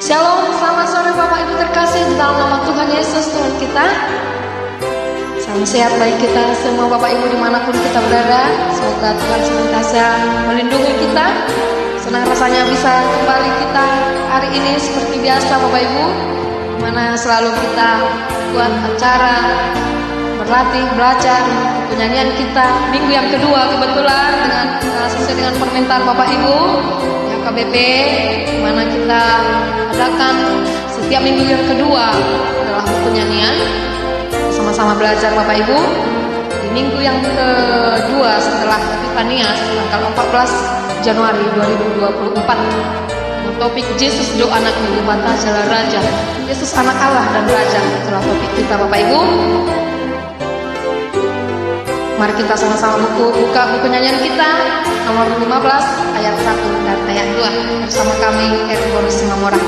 Shalom, selamat sore Bapak Ibu terkasih di dalam nama Tuhan Yesus Tuhan kita. Salam sehat bagi kita semua Bapak Ibu dimanapun kita berada. Semoga Tuhan senantiasa melindungi kita. Senang rasanya bisa kembali kita hari ini seperti biasa Bapak Ibu, dimana selalu kita buat acara berlatih, belajar buku nyanyian kita. Minggu yang kedua kebetulan dengan sesuai dengan permintaan Bapak Ibu KBP, dimana kita adakan setiap minggu yang kedua adalah buku nyanyian. Sama-sama belajar Bapak Ibu. Di minggu yang kedua setelah Epifanias tanggal 14 Januari 2024 dengan topik Yesus doa anak Bapa adalah Raja. Yesus anak Allah dan Raja itulah topik kita Bapak Ibu. Mari kita sama-sama buka buku nyanyian kita nomor 15 ayat 1 dan ayat 2 bersama kami Erborus Simamora.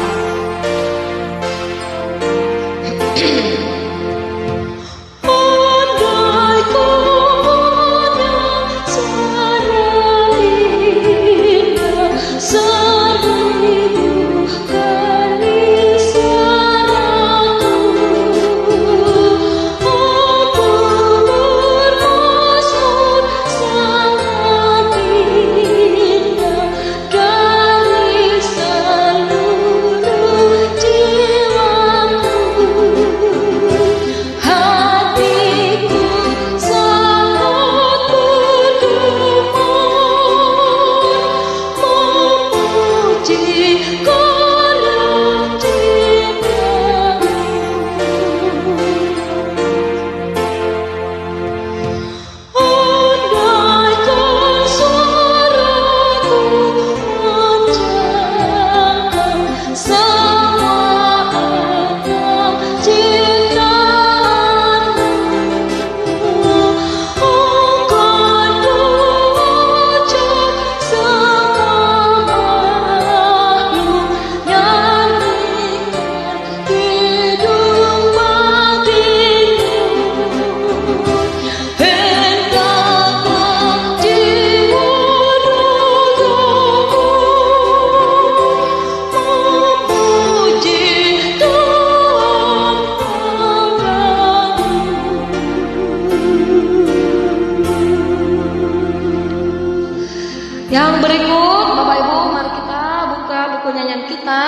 Yang berikut Bapak Ibu, mari kita buka buku nyanyian kita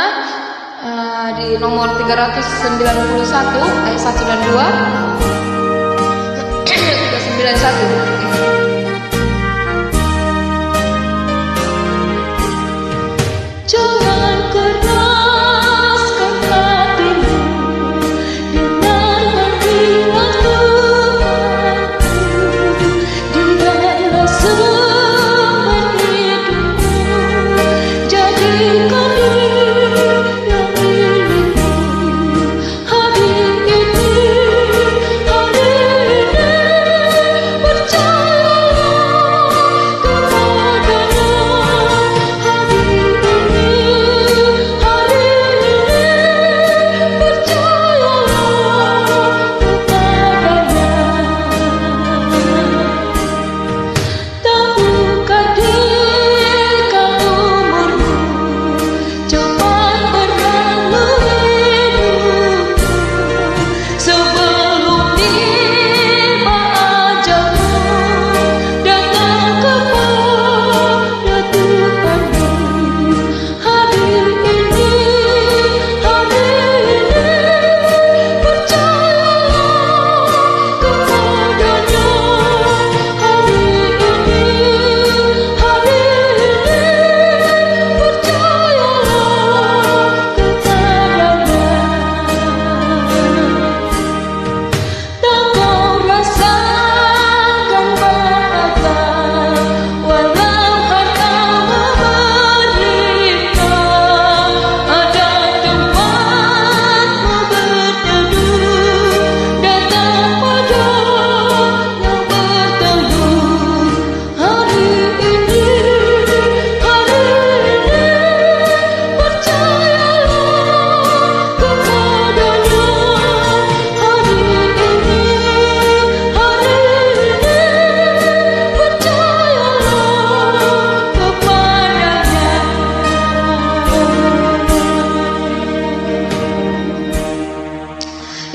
di nomor 391 ayat 1 dan 2. 391. Jangan keraskan hatimu dengan panggilan Tuhanku. Dialah sumber hidupmu, jadikan dia milikmu. Hari ini percaya.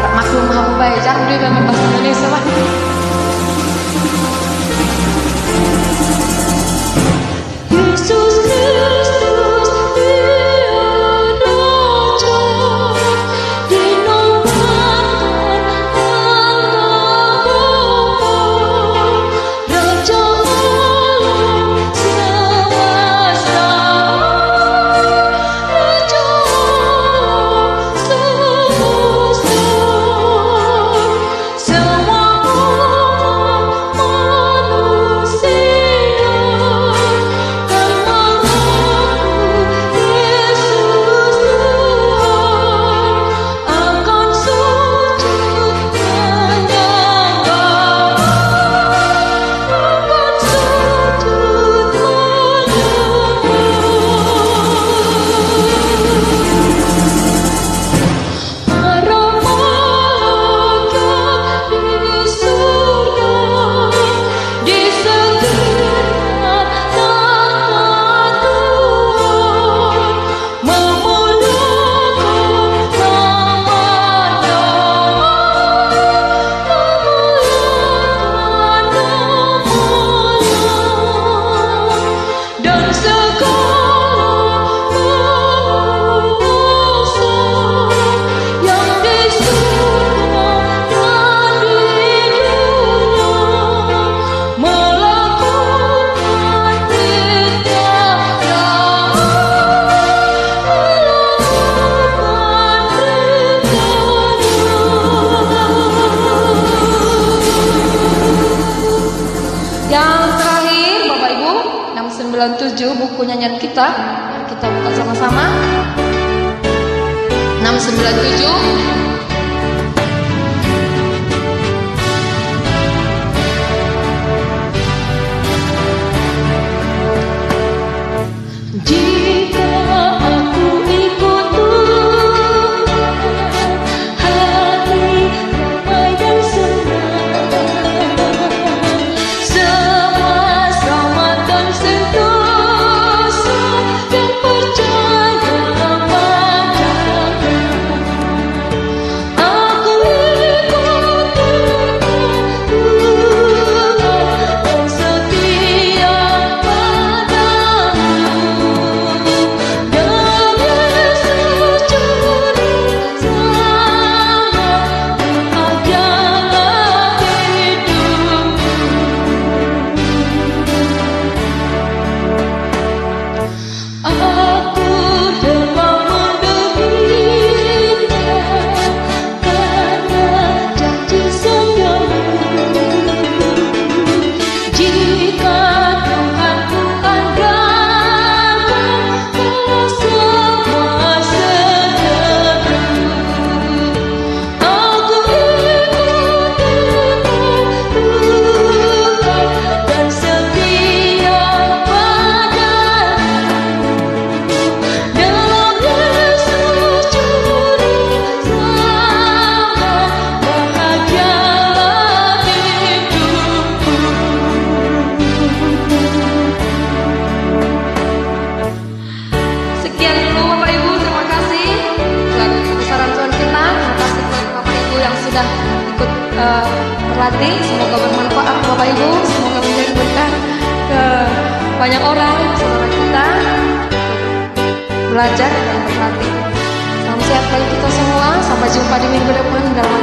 Harap maklum maha baik, jangan dia memang bahasa Indonesia lah. Yesus Kristus Dia Raja, dinobatkan Allah Bapa, Raja alam semesta, Raja alam semesta. Semua umat manusia akan mengaku Yesus Tuhan, akan sujud menyembah, akan sujud menyembah. Para malaikat di surga, di sekitar tahta Tuhan, memuliakan namanya, dan segala penguasa yang di surga dan di dunia melakukan perintahnya, Yang terakhir Bapak Ibu, 697 buku nyanyian kita. Mari kita buka sama-sama. 697. Jika aku ikut Tuhan, hati damai dan senang, semua selamat dan sentosa, dan percaya padanya. Aku ikut Tuhan dan setia padamu. Dan Yesus Juru Selamat, bahagialah hidupku. Aku telah menderita karena janji setia-Mu. Jika Tuhan ku andalkan, Kau semua sederhana. Aku ikut Tuhan dan setia padamu. Dalam Yesus Juru Selamat, bahagialah hidupku. Sekian dulu Bapak Ibu, terima kasih buat kebesaran Tuhan kita. Terima kasih buat Bapak Ibu yang sudah ikut berlatih. Semoga bermanfaat Bapak Ibu, semoga menjadi berkah ke banyak orang saudara kita belajar dan berlatih. Salam sehat bagi kita semua. Sampai jumpa di minggu depan dalam